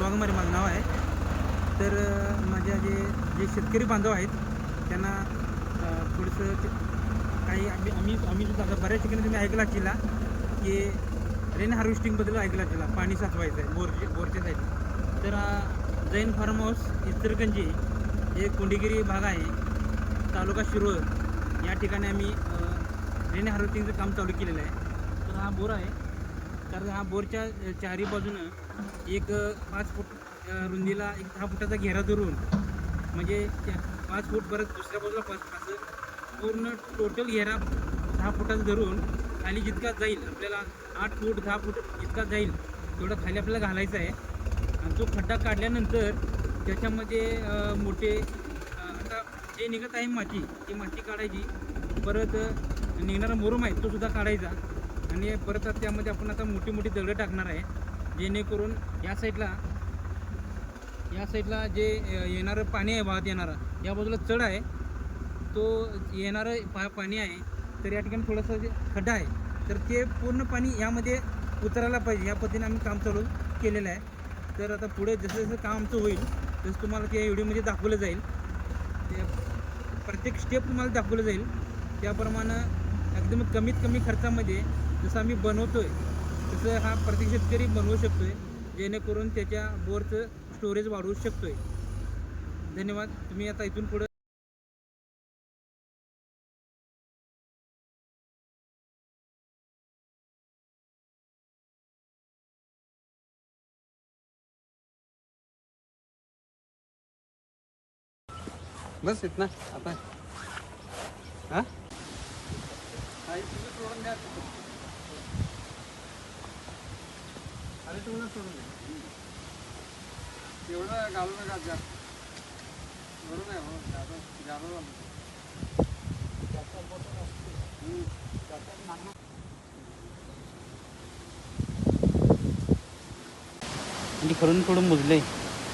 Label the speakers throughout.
Speaker 1: वाघमारे माझं नाव आहे. तर माझ्या जे शेतकरी बांधव आहेत त्यांना थोडंसं काही आम्ही सुद्धा आता बऱ्याच ठिकाणी तुम्ही ऐकला असतील की रेन हार्वेस्टिंगबद्दल ऐकला असतील, पाणी साचवायचं आहे बोरच्या साईडला. तर हा जैन फार्म हाऊस इचलकरंजी हे कोंडगिरी भाग आहे, तालुका शिरोळ या ठिकाणी आम्ही रेन हार्वेस्टिंगचं काम चालू केलेलं आहे. तर हा बोर आहे. तर हा बोरच्या चारी बाजूनं एक 5 फूट रुंदीला एक 10 फुटाचा घेरा धरून, म्हणजे 5 फूट परत दुसऱ्या बाजूला 5 असं पूर्ण टोटल घेरा 10 फुटाचा धरून खाली जितका जाईल, आपल्याला 8 फूट 10 फूट जितका जाईल तेवढं खाली आपल्याला घालायचं आहे. आणि तो खड्डा काढल्यानंतर त्याच्यामध्ये मोठे आता जे निघत आहे माती, ती माती काढायची, परत निघणारा मुरुम आहे तो सुद्धा काढायचा, आणि परत त्यामध्ये आपण आता मोठी मोठी दगडं टाकणार आहे, जेणेकरून या साईडला जे येणारं पाणी आहे, वाहत येणारा या बाजूला चढ आहे, तो येणारं पाणी आहे. तर या ठिकाणी थोडंसं जे खड्डा आहे, तर ते पूर्ण पाणी यामध्ये उतरायला पाहिजे, या पद्धतीने आम्ही काम चालू केलेलं आहे. तर आता पुढे जसं जसं काम आमचं होईल तसं तुम्हाला त्या व्हिडिओमध्ये दाखवलं जाईल, ते प्रत्येक स्टेप तुम्हाला दाखवलं जाईल. त्याप्रमाणे एकदम कमीत कमी खर्चामध्ये जसं आम्ही बनवतो आहे तसं हा प्रत्येक शेतकरी बनवू शकतो आहे, जेणेकरून त्याच्या बोरचं स्टोरेज वाढवू शकतो आहे. धन्यवाद. तुम्ही आता इथून पुढं
Speaker 2: बस इतना आता हां सोडून द्या. अरे तुम्हाला सोडून द्या, एवढं घालू नका जास्त, बरोबर आहे. हो जादा
Speaker 1: म्हणजे खरून थोडं मोजलं आहे,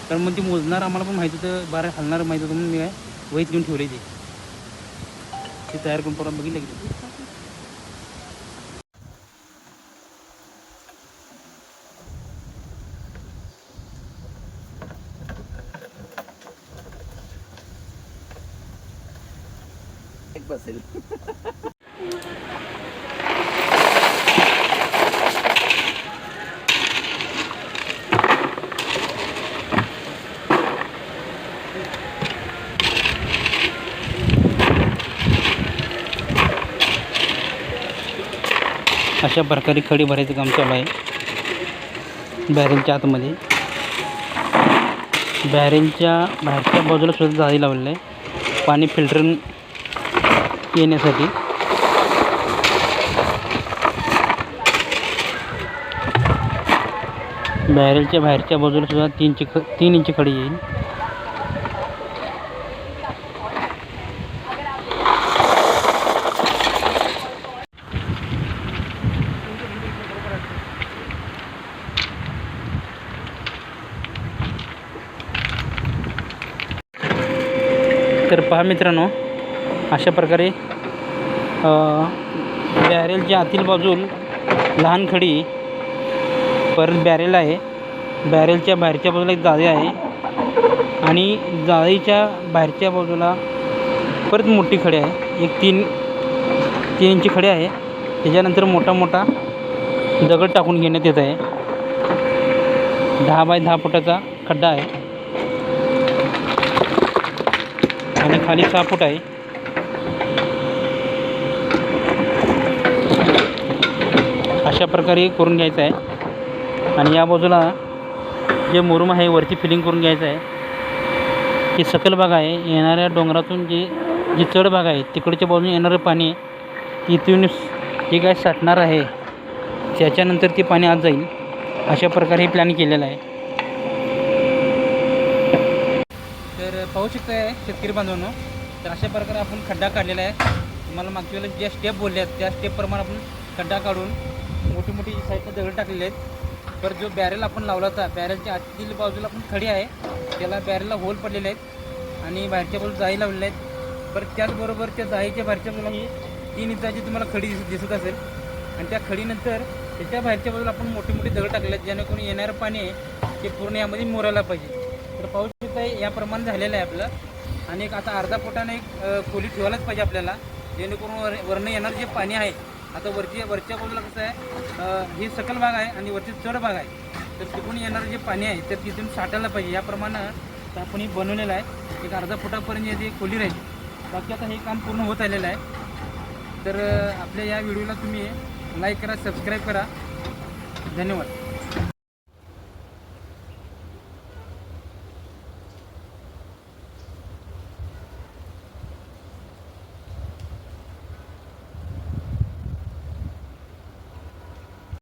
Speaker 1: कारण मग ती मोजणार आम्हाला पण माहिती होतं, बारा हलणार माहिती होतं, म्हणून मी काय वहीत घेऊन ठेवले ते तयार करून परत बघितलं की
Speaker 2: बसेल.
Speaker 1: अशा प्रकारे खडी भरायचं काम चालू आहे. बॅरेलच्या आतमध्ये, बॅरेलच्या बाहेरच्या बाजूला सुद्धा जाळी लावलेलं आहे पाणी फिल्टर येण्यासाठी. बॅरेलच्या बाहेरच्या बाजूला सुद्धा 3 इंच खडी येईल. तर पहा मित्रांनो, अशा प्रकारे बॅरेलच्या आतील बाजूला लहान खडी, परत बॅरेल आहे, बॅरेलच्या बाहेरच्या बाजूला एक जाळी आहे, आणि जाळीच्या बाहेरच्या बाजूला परत मोठी खडी आहे, एक 3 इंची खडी आहे. त्याच्यानंतर मोठा दगड टाकून घेण्यात येत आहे. 10 बाय 10 फुटाचा खड्डा आहे, आणि खाली 6 फूट आहे. अशा प्रकारे करून घ्यायचं आहे. आणि या बाजूला जे मुरुम आहे वरती फिलिंग करून घ्यायचं आहे. ही सकल भाग आहे, येणाऱ्या डोंगरातून जी चढ भाग आहे तिकडच्या बाजूने येणारं पाणी इथून जे काय साठणार आहे त्याच्यानंतर ते पाणी आत जाईल. अशा प्रकारे हे प्लॅन केलेलं आहे. तर पाहू शकताय शेतकरी बांधवांनो, तर अशा प्रकारे आपण खड्डा काढलेला आहे. तुम्हाला मागच्या वेळेला ज्या स्टेप बोलल्या त्या स्टेपप्रमाणे आपण खड्डा काढून मोठी साईडला दगड टाकलेले आहेत. पर जो बॅरेल आपण लावला होता, बॅरेलच्या आतील बाजूला पण खडी आहे, त्याला बॅरेलला होल पडलेले आहेत, आणि बाहेरच्या बाजूला जाळी लावलेल्या आहेत. परत त्याचबरोबर त्या जाळीच्या बाहेरच्या बाजूला ही 3 इंचाची तुम्हाला खडी दिसत असेल, आणि त्या खडीनंतर त्याच्या बाहेरच्या बाजूला आपण मोठी दगड टाकले आहेत, जेणेकरून येणारं पाणी आहे ते पूर्ण यामध्ये मोरायला पाहिजे. तर पाहू शकता याप्रमाणे झालेलं आहे आपलं. आणि एक आता अर्धा फुटाने एक खोली ठेवायलाच पाहिजे आपल्याला, जेणेकरून वरनं येणार जे पाणी आहे, आता वरच्या बाजूला कसं आहे हे सकल भाग आहे आणि वरती चढ भाग आहे, तर तिकडून येणारं जे पाणी आहे तर तिथून साठायला पाहिजे. याप्रमाणे आपण हे बनवलेलं आहे. एक अर्धा फुटापर्यंत याची खोली राहील. बाकी आता हे काम पूर्ण होत आलेलं आहे. तर आपल्या या व्हिडिओला तुम्ही लाईक करा, सबस्क्राईब करा. धन्यवाद.